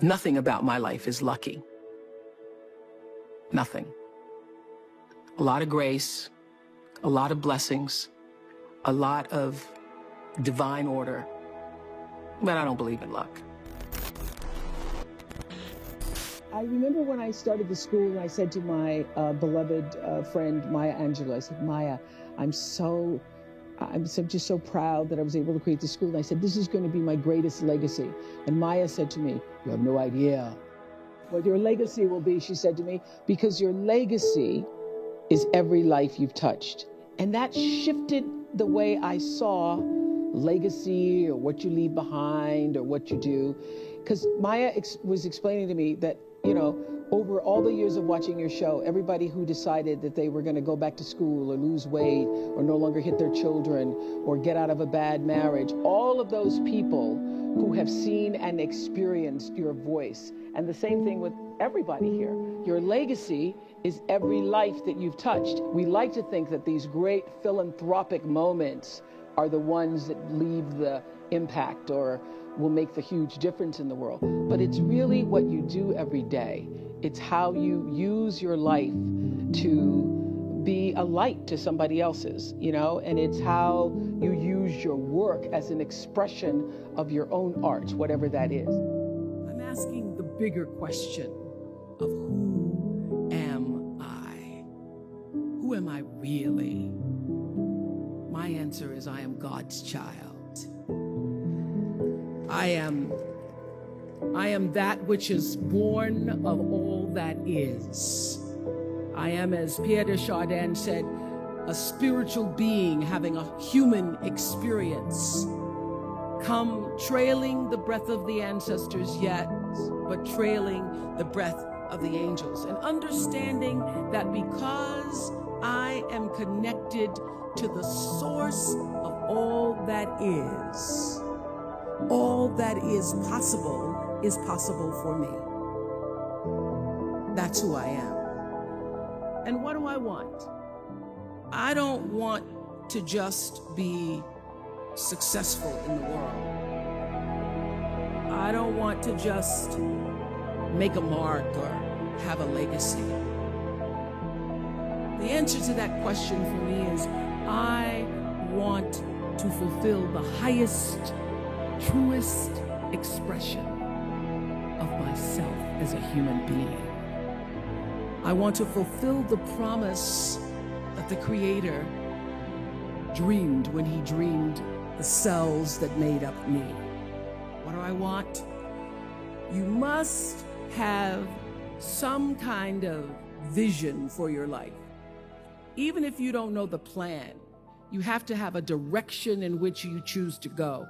Nothing about my life is lucky. Nothing. A lot of grace, a lot of blessings, a lot of divine order, but I don't believe in luck. I remember when I started the school and I said to my beloved friend, Maya Angelou, I said, Maya, I'm just so proud that I was able to create the school. And I said, this is going to be my greatest legacy. And Maya said to me, you have no idea what your legacy will be, she said to me, because your legacy is every life you've touched. And that shifted the way I saw legacy or what you leave behind or what you do. Because Maya was explaining to me that, you know, over all the years of watching your show, everybody who decided that they were going to go back to school or lose weight or no longer hit their children or get out of a bad marriage, all of those people who have seen and experienced your voice. And the same thing with everybody here. Your legacy is every life that you've touched. We like to think that these great philanthropic moments are the ones that leave the impact or will make the huge difference in the world. But it's really what you do every day. It's how you use your life to be a light to somebody else's, you know, and it's how you use your work as an expression of your own art, whatever that is. I'm asking the bigger question of who am I? Who am I really? My answer is I am God's child. I am that which is born of all that is. I am, as Pierre de Chardin said, a spiritual being having a human experience. Come trailing the breath of the ancestors yet, but trailing the breath of the angels. And understanding that because I am connected to the source of all that is possible for me. That's who I am. And what do I want? I don't want to just be successful in the world. I don't want to just make a mark or have a legacy. The answer to that question for me is I want to fulfill the highest, truest expression of myself as a human being. I want to fulfill the promise that the Creator dreamed when He dreamed the cells that made up me. What do I want? You must have some kind of vision for your life. Even if you don't know the plan, you have to have a direction in which you choose to go.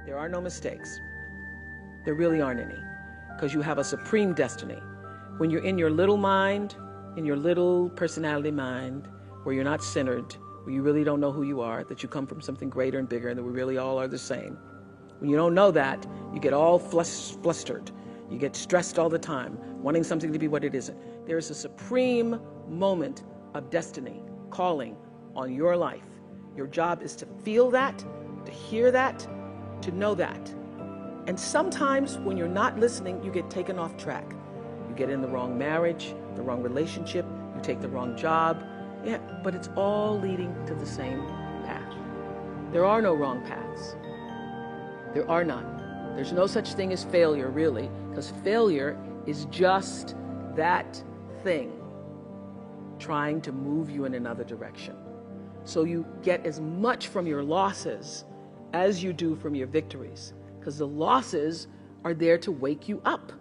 There are no mistakes. There really aren't any, because you have a supreme destiny. When you're in your little mind, in your little personality mind, where you're not centered, where you really don't know who you are, that you come from something greater and bigger, and that we really all are the same. When you don't know that, you get all flustered. You get stressed all the time, wanting something to be what it isn't. There is a supreme moment of destiny calling on your life. Your job is to feel that, to hear that, to know that. And sometimes when you're not listening, you get taken off track. You get in the wrong marriage, the wrong relationship, you take the wrong job. Yeah, but it's all leading to the same path. There are no wrong paths. There are none. There's no such thing as failure, really, because failure is just that thing trying to move you in another direction. So you get as much from your losses as you do from your victories, because the losses are there to wake you up.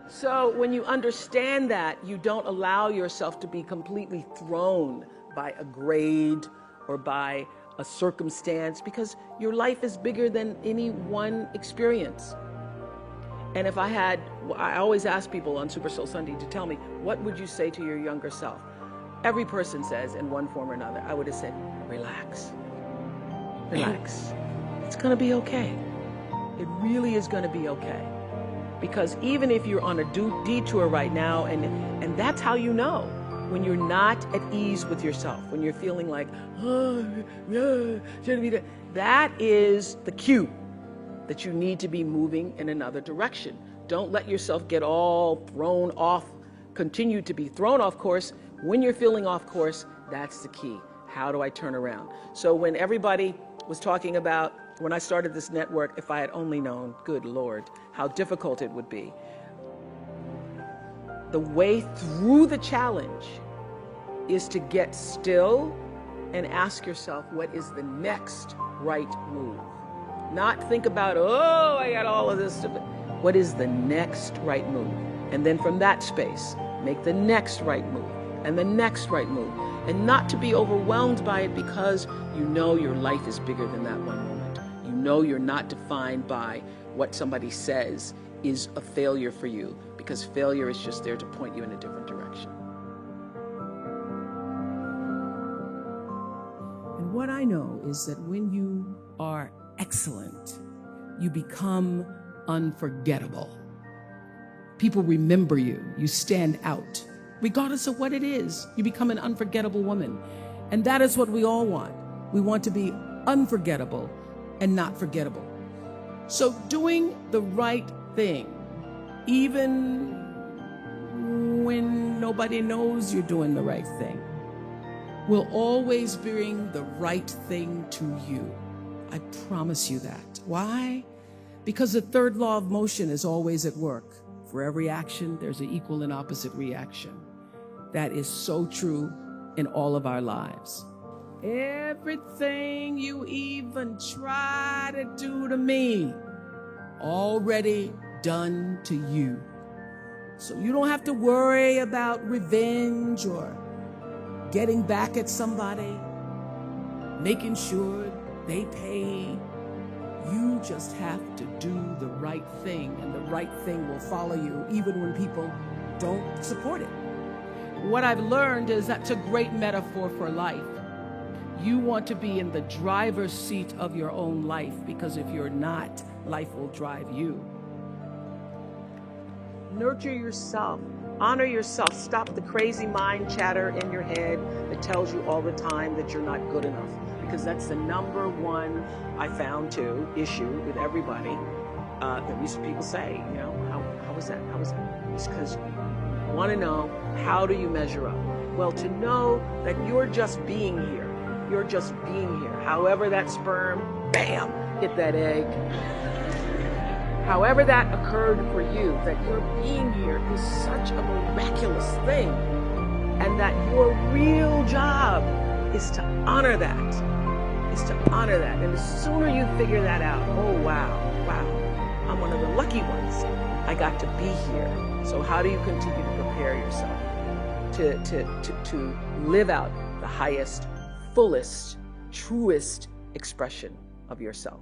So when you understand that, you don't allow yourself to be completely thrown by a grade or by a circumstance, because your life is bigger than any one experience. And if I always ask people on Super Soul Sunday to tell me, what would you say to your younger self? Every person says in one form or another, I would have said, relax, relax. It's gonna be okay. It really is gonna be okay. Because even if you're on a detour right now, and that's how you know, when you're not at ease with yourself, when you're feeling like, oh, yeah, shouldn't be that is the cue that you need to be moving in another direction. Don't let yourself get all thrown off, continue to be thrown off course. When you're feeling off course, that's the key. How do I turn around? So when everybody was talking about, when I started this network, if I had only known, good Lord, how difficult it would be. The way through the challenge is to get still and ask yourself, what is the next right move? Not think about, oh, I got all of this. What is the next right move? And then from that space, make the next right move and the next right move. And not to be overwhelmed by it, because you know your life is bigger than that one moment. You know you're not defined by what somebody says is a failure for you, because failure is just there to point you in a different direction. And what I know is that when you are excellent, you become unforgettable. People remember you. You stand out. Regardless of what it is, you become an unforgettable woman. And that is what we all want. We want to be unforgettable and not forgettable. So doing the right thing, even when nobody knows you're doing the right thing, will always bring the right thing to you. I promise you that. Why? Because the third law of motion is always at work. For every action, there's an equal and opposite reaction. That is so true in all of our lives. Everything you even try to do to me, already done to you. So you don't have to worry about revenge or getting back at somebody, making sure they pay. You just have to do the right thing, and the right thing will follow you even when people don't support it. What I've learned is that's a great metaphor for life. You want to be in the driver's seat of your own life, because if you're not, life will drive you. Nurture yourself. Honor yourself. Stop the crazy mind chatter in your head that tells you all the time that you're not good enough. Because that's the number one, I found too, issue with everybody. That people say, you know, how was that? How was that? It's because you want to know, how do you measure up? Well, to know that you're just being here. You're just being here. However that sperm, bam, hit that egg. However that occurred for you, that your being here is such a miraculous thing. And that your real job is to honor that. And the sooner you figure that out, oh wow, I'm one of the lucky ones. I got to be here. So how do you continue to prepare yourself to live out the highest, fullest, truest expression of yourself?